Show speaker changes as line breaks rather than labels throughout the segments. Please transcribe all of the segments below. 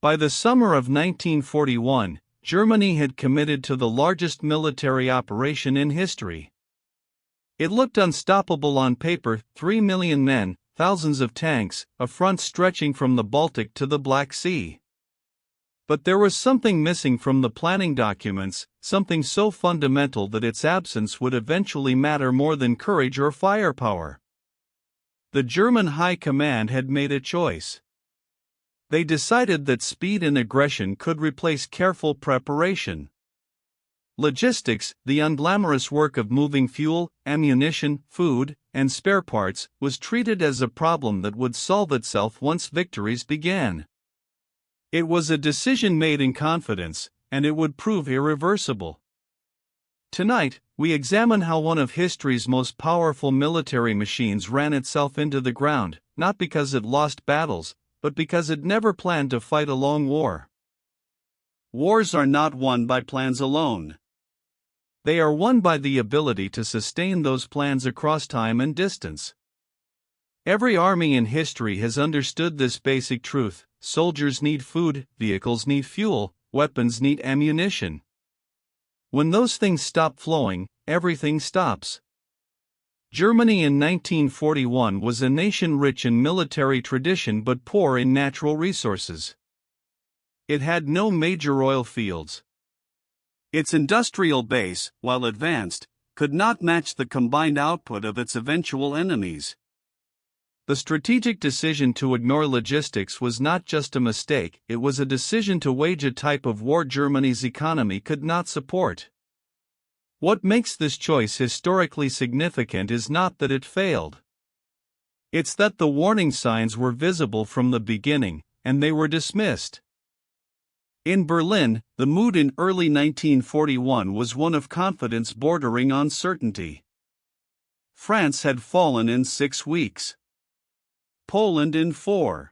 By the summer of 1941, Germany had committed to the largest military operation in history. It looked unstoppable on paper: 3 million men, thousands of tanks, a front stretching from the Baltic to the Black Sea. But there was something missing from the planning documents, something so fundamental that its absence would eventually matter more than courage or firepower. The German High Command had made a choice. They decided that speed and aggression could replace careful preparation. Logistics, the unglamorous work of moving fuel, ammunition, food, and spare parts, was treated as a problem that would solve itself once victories began. It was a decision made in confidence, and it would prove irreversible. Tonight, we examine how one of history's most powerful military machines ran itself into the ground, not because it lost battles, but because it never planned to fight a long war. Wars are not won by plans alone. They are won by the ability to sustain those plans across time and distance. Every army in history has understood this basic truth: soldiers need food, vehicles need fuel, weapons need ammunition. When those things stop flowing, everything stops. Germany in 1941 was a nation rich in military tradition but poor in natural resources. It had no major oil fields. Its industrial base, while advanced, could not match the combined output of its eventual enemies. The strategic decision to ignore logistics was not just a mistake, it was a decision to wage a type of war Germany's economy could not support. What makes this choice historically significant is not that it failed. It's that the warning signs were visible from the beginning, and they were dismissed. In Berlin, the mood in early 1941 was one of confidence bordering on certainty. France had fallen in 6 weeks. Poland in 4.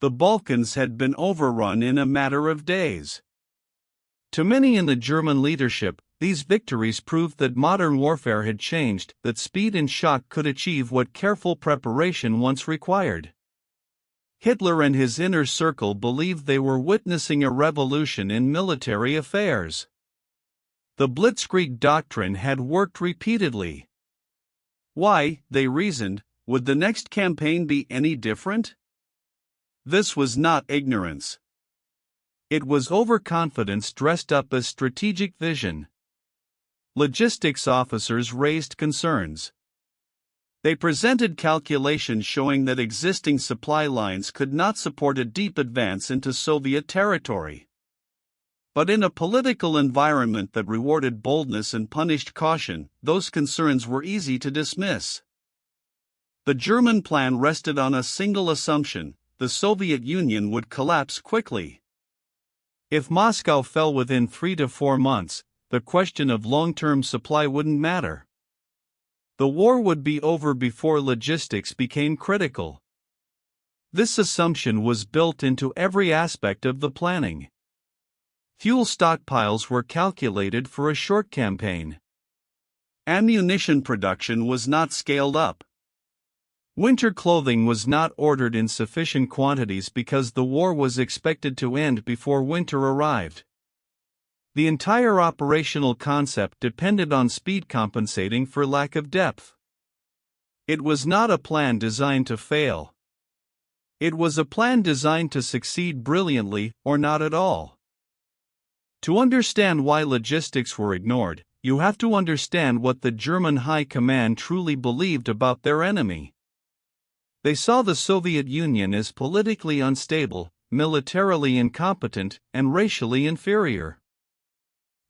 The Balkans had been overrun in a matter of days. To many in the German leadership, these victories proved that modern warfare had changed, that speed and shock could achieve what careful preparation once required. Hitler and his inner circle believed they were witnessing a revolution in military affairs. The Blitzkrieg doctrine had worked repeatedly. Why, they reasoned, would the next campaign be any different? This was not ignorance. It was overconfidence dressed up as strategic vision. Logistics officers raised concerns. They presented calculations showing that existing supply lines could not support a deep advance into Soviet territory. But in a political environment that rewarded boldness and punished caution, those concerns were easy to dismiss. The German plan rested on a single assumption: the Soviet Union would collapse quickly. If Moscow fell within 3 to 4 months, the question of long-term supply wouldn't matter. The war would be over before logistics became critical. This assumption was built into every aspect of the planning. Fuel stockpiles were calculated for a short campaign. Ammunition production was not scaled up. Winter clothing was not ordered in sufficient quantities because the war was expected to end before winter arrived. The entire operational concept depended on speed compensating for lack of depth. It was not a plan designed to fail. It was a plan designed to succeed brilliantly or not at all. To understand why logistics were ignored, you have to understand what the German High Command truly believed about their enemy. They saw the Soviet Union as politically unstable, militarily incompetent, and racially inferior.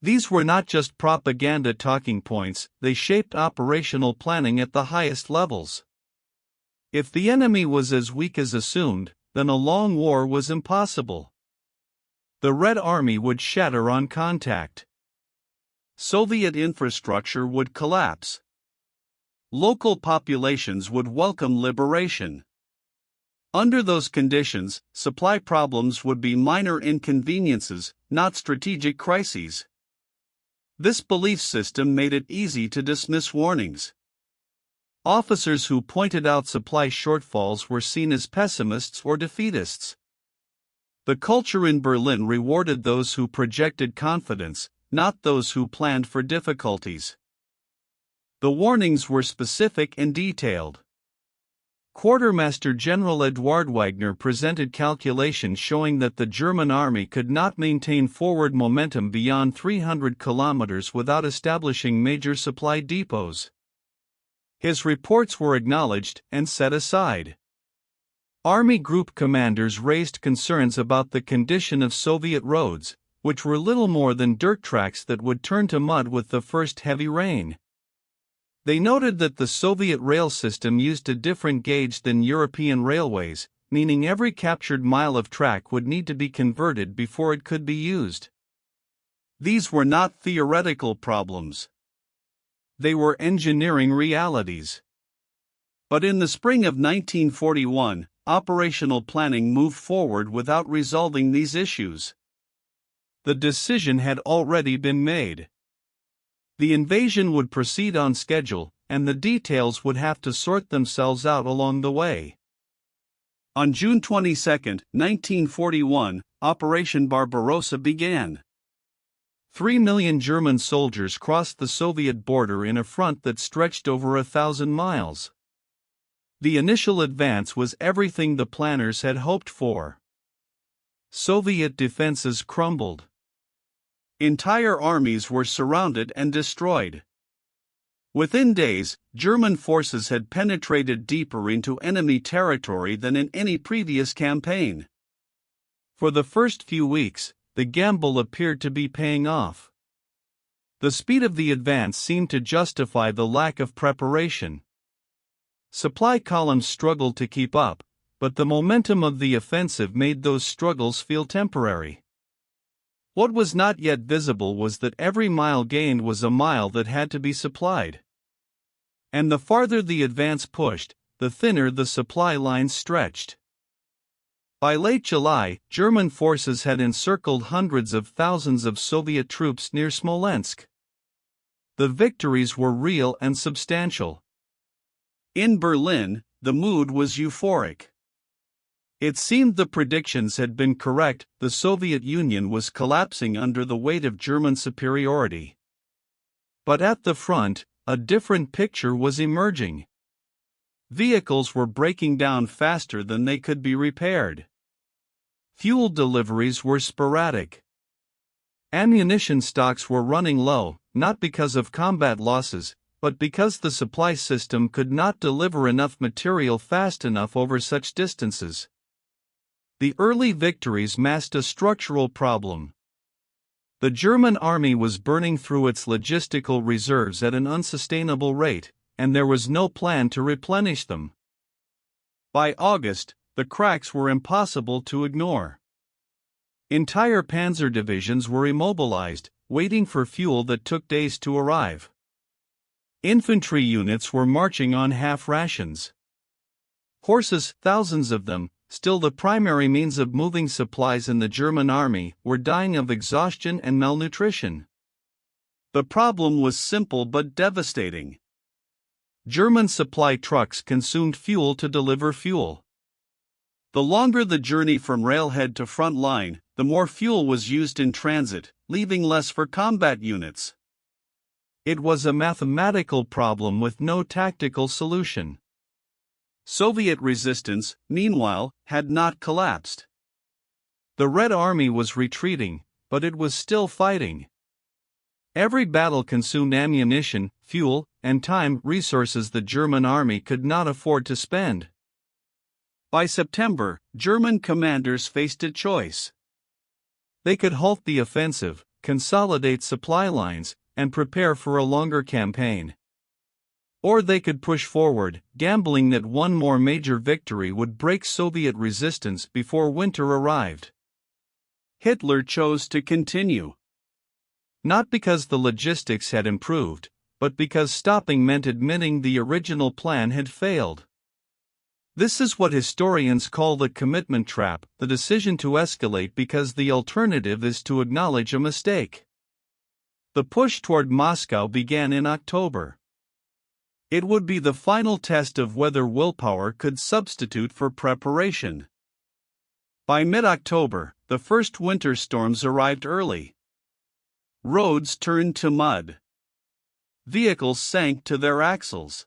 These were not just propaganda talking points, they shaped operational planning at the highest levels. If the enemy was as weak as assumed, then a long war was impossible. The Red Army would shatter on contact. Soviet infrastructure would collapse. Local populations would welcome liberation. Under those conditions, supply problems would be minor inconveniences, not strategic crises. This belief system made it easy to dismiss warnings. Officers who pointed out supply shortfalls were seen as pessimists or defeatists. The culture in Berlin rewarded those who projected confidence, not those who planned for difficulties. The warnings were specific and detailed. Quartermaster General Eduard Wagner presented calculations showing that the German army could not maintain forward momentum beyond 300 kilometers without establishing major supply depots. His reports were acknowledged and set aside. Army group commanders raised concerns about the condition of Soviet roads, which were little more than dirt tracks that would turn to mud with the first heavy rain. They noted that the Soviet rail system used a different gauge than European railways, meaning every captured mile of track would need to be converted before it could be used. These were not theoretical problems. They were engineering realities. But in the spring of 1941, operational planning moved forward without resolving these issues. The decision had already been made. The invasion would proceed on schedule, and the details would have to sort themselves out along the way. On June 22, 1941, Operation Barbarossa began. 3 million German soldiers crossed the Soviet border in a front that stretched over 1,000 miles. The initial advance was everything the planners had hoped for. Soviet defenses crumbled. Entire armies were surrounded and destroyed. Within days, German forces had penetrated deeper into enemy territory than in any previous campaign. For the first few weeks, the gamble appeared to be paying off. The speed of the advance seemed to justify the lack of preparation. Supply columns struggled to keep up, but the momentum of the offensive made those struggles feel temporary. What was not yet visible was that every mile gained was a mile that had to be supplied. And the farther the advance pushed, the thinner the supply lines stretched. By late July, German forces had encircled hundreds of thousands of Soviet troops near Smolensk. The victories were real and substantial. In Berlin, the mood was euphoric. It seemed the predictions had been correct, the Soviet Union was collapsing under the weight of German superiority. But at the front, a different picture was emerging. Vehicles were breaking down faster than they could be repaired. Fuel deliveries were sporadic. Ammunition stocks were running low, not because of combat losses, but because the supply system could not deliver enough material fast enough over such distances. The early victories masked a structural problem. The German army was burning through its logistical reserves at an unsustainable rate, and there was no plan to replenish them. By August, the cracks were impossible to ignore. Entire panzer divisions were immobilized, waiting for fuel that took days to arrive. Infantry units were marching on half rations. Horses, thousands of them, still the primary means of moving supplies in the German army, were dying of exhaustion and malnutrition. The problem was simple but devastating. German supply trucks consumed fuel to deliver fuel. The longer the journey from railhead to front line, the more fuel was used in transit, leaving less for combat units. It was a mathematical problem with no tactical solution. Soviet resistance, meanwhile, had not collapsed. The Red Army was retreating, but it was still fighting. Every battle consumed ammunition, fuel, and time, resources the German army could not afford to spend. By September, German commanders faced a choice. They could halt the offensive, consolidate supply lines, and prepare for a longer campaign. Or they could push forward, gambling that one more major victory would break Soviet resistance before winter arrived. Hitler chose to continue. Not because the logistics had improved, but because stopping meant admitting the original plan had failed. This is what historians call the commitment trap, the decision to escalate because the alternative is to acknowledge a mistake. The push toward Moscow began in October. It would be the final test of whether willpower could substitute for preparation. By mid-October, the first winter storms arrived early. Roads turned to mud. Vehicles sank to their axles.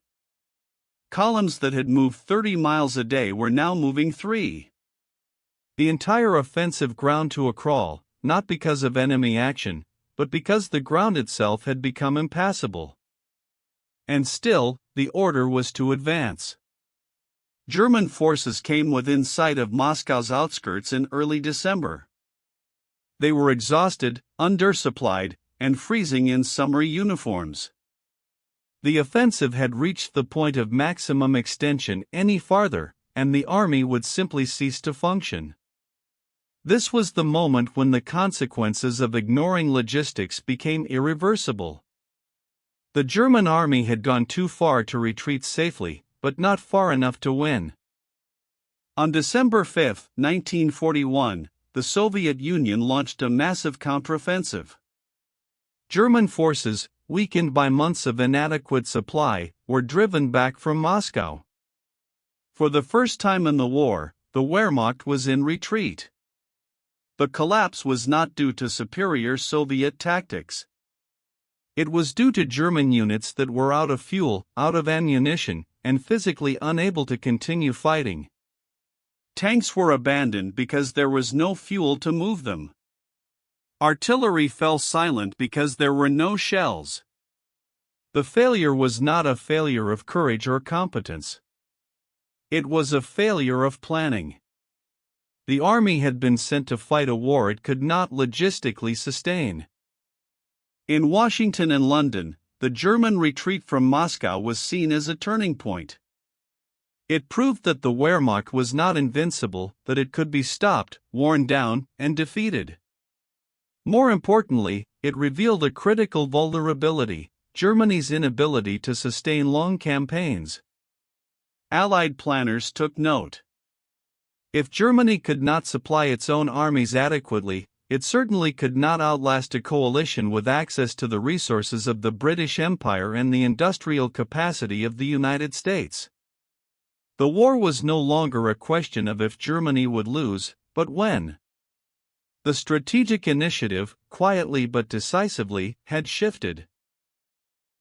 Columns that had moved 30 miles a day were now moving 3. The entire offensive ground to a crawl, not because of enemy action, but because the ground itself had become impassable. And still, the order was to advance. German forces came within sight of Moscow's outskirts in early December. They were exhausted, undersupplied, and freezing in summery uniforms. The offensive had reached the point of maximum extension any farther, and the army would simply cease to function. This was the moment when the consequences of ignoring logistics became irreversible. The German army had gone too far to retreat safely, but not far enough to win. On December 5, 1941, the Soviet Union launched a massive counteroffensive. German forces, weakened by months of inadequate supply, were driven back from Moscow. For the first time in the war, the Wehrmacht was in retreat. The collapse was not due to superior Soviet tactics. It was due to German units that were out of fuel, out of ammunition, and physically unable to continue fighting. Tanks were abandoned because there was no fuel to move them. Artillery fell silent because there were no shells. The failure was not a failure of courage or competence. It was a failure of planning. The army had been sent to fight a war it could not logistically sustain. In Washington and London, the German retreat from Moscow was seen as a turning point. It proved that the Wehrmacht was not invincible, that it could be stopped, worn down, and defeated. More importantly, it revealed a critical vulnerability: Germany's inability to sustain long campaigns. Allied planners took note. If Germany could not supply its own armies adequately, it certainly could not outlast a coalition with access to the resources of the British Empire and the industrial capacity of the United States. The war was no longer a question of if Germany would lose, but when. The strategic initiative, quietly but decisively, had shifted.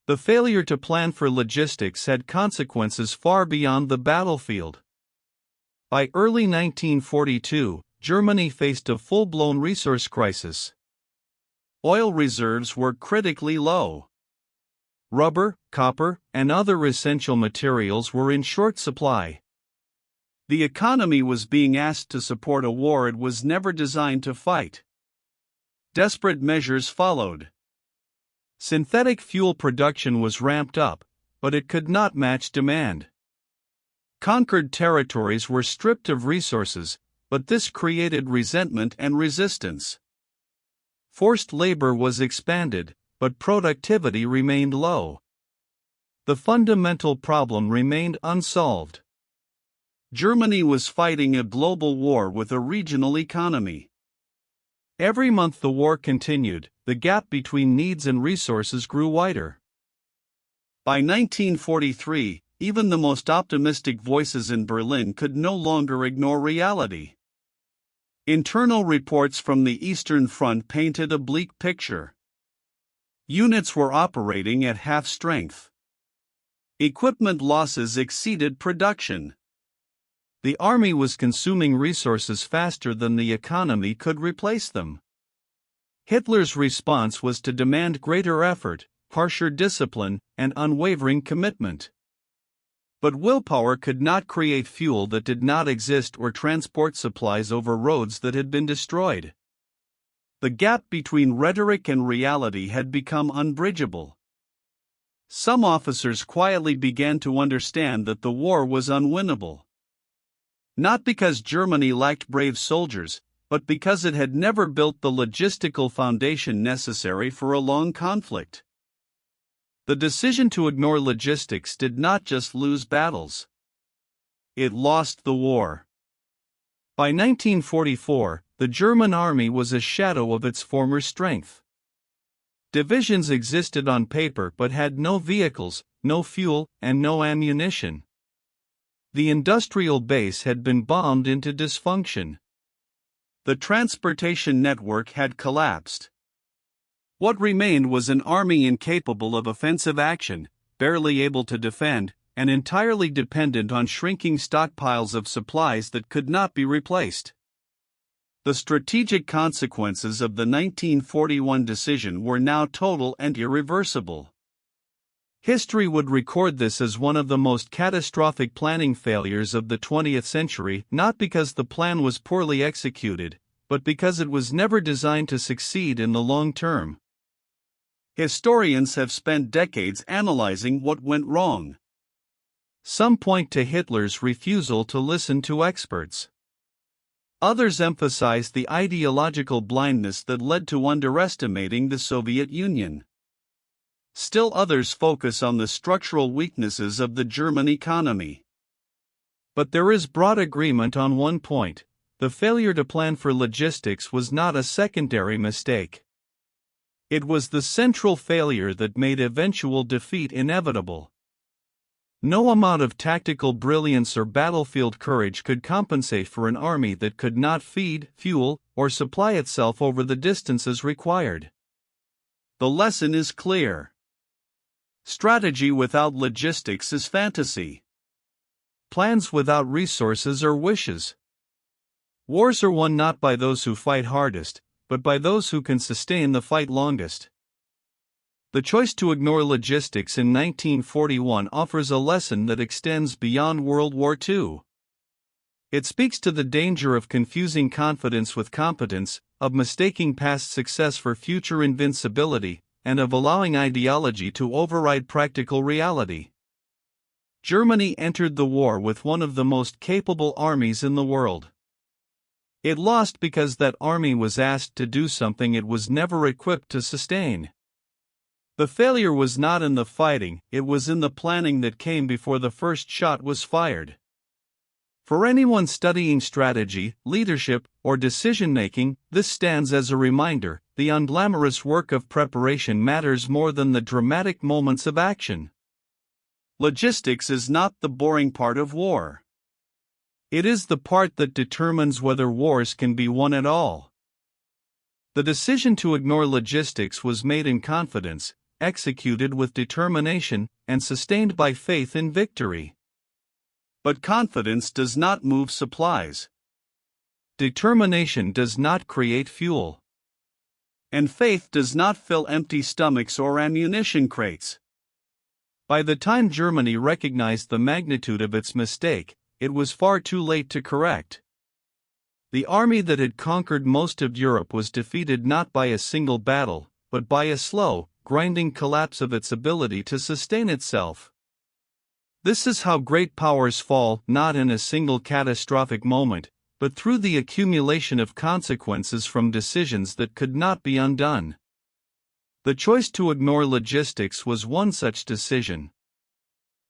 The failure to plan for logistics had consequences far beyond the battlefield. By early 1942, Germany faced a full-blown resource crisis. Oil reserves were critically low. Rubber, copper, and other essential materials were in short supply. The economy was being asked to support a war it was never designed to fight. Desperate measures followed. Synthetic fuel production was ramped up, but it could not match demand. Conquered territories were stripped of resources, but this created resentment and resistance. Forced labor was expanded, but productivity remained low. The fundamental problem remained unsolved. Germany was fighting a global war with a regional economy. Every month the war continued, the gap between needs and resources grew wider. By 1943, even the most optimistic voices in Berlin could no longer ignore reality. Internal reports from the Eastern Front painted a bleak picture. Units were operating at half strength. Equipment losses exceeded production. The army was consuming resources faster than the economy could replace them. Hitler's response was to demand greater effort, harsher discipline, and unwavering commitment. But willpower could not create fuel that did not exist or transport supplies over roads that had been destroyed. The gap between rhetoric and reality had become unbridgeable. Some officers quietly began to understand that the war was unwinnable. Not because Germany lacked brave soldiers, but because it had never built the logistical foundation necessary for a long conflict. The decision to ignore logistics did not just lose battles. It lost the war. By 1944, the German army was a shadow of its former strength. Divisions existed on paper but had no vehicles, no fuel, and no ammunition. The industrial base had been bombed into dysfunction. The transportation network had collapsed. What remained was an army incapable of offensive action, barely able to defend, and entirely dependent on shrinking stockpiles of supplies that could not be replaced. The strategic consequences of the 1941 decision were now total and irreversible. History would record this as one of the most catastrophic planning failures of the 20th century, not because the plan was poorly executed, but because it was never designed to succeed in the long term. Historians have spent decades analyzing what went wrong. Some point to Hitler's refusal to listen to experts. Others emphasize the ideological blindness that led to underestimating the Soviet Union. Still others focus on the structural weaknesses of the German economy. But there is broad agreement on one point: the failure to plan for logistics was not a secondary mistake. It was the central failure that made eventual defeat inevitable. No amount of tactical brilliance or battlefield courage could compensate for an army that could not feed, fuel, or supply itself over the distances required. The lesson is clear. Strategy without logistics is fantasy. Plans without resources are wishes. Wars are won not by those who fight hardest, but by those who can sustain the fight longest. The choice to ignore logistics in 1941 offers a lesson that extends beyond World War II. It speaks to the danger of confusing confidence with competence, of mistaking past success for future invincibility, and of allowing ideology to override practical reality. Germany entered the war with one of the most capable armies in the world. It lost because that army was asked to do something it was never equipped to sustain. The failure was not in the fighting, it was in the planning that came before the first shot was fired. For anyone studying strategy, leadership, or decision-making, this stands as a reminder: the unglamorous work of preparation matters more than the dramatic moments of action. Logistics is not the boring part of war. It is the part that determines whether wars can be won at all. The decision to ignore logistics was made in confidence, executed with determination, and sustained by faith in victory. But confidence does not move supplies. Determination does not create fuel. And faith does not fill empty stomachs or ammunition crates. By the time Germany recognized the magnitude of its mistake, it was far too late to correct. The army that had conquered most of Europe was defeated not by a single battle, but by a slow, grinding collapse of its ability to sustain itself. This is how great powers fall, not in a single catastrophic moment, but through the accumulation of consequences from decisions that could not be undone. The choice to ignore logistics was one such decision.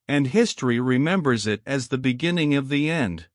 And history remembers it as the beginning of the end.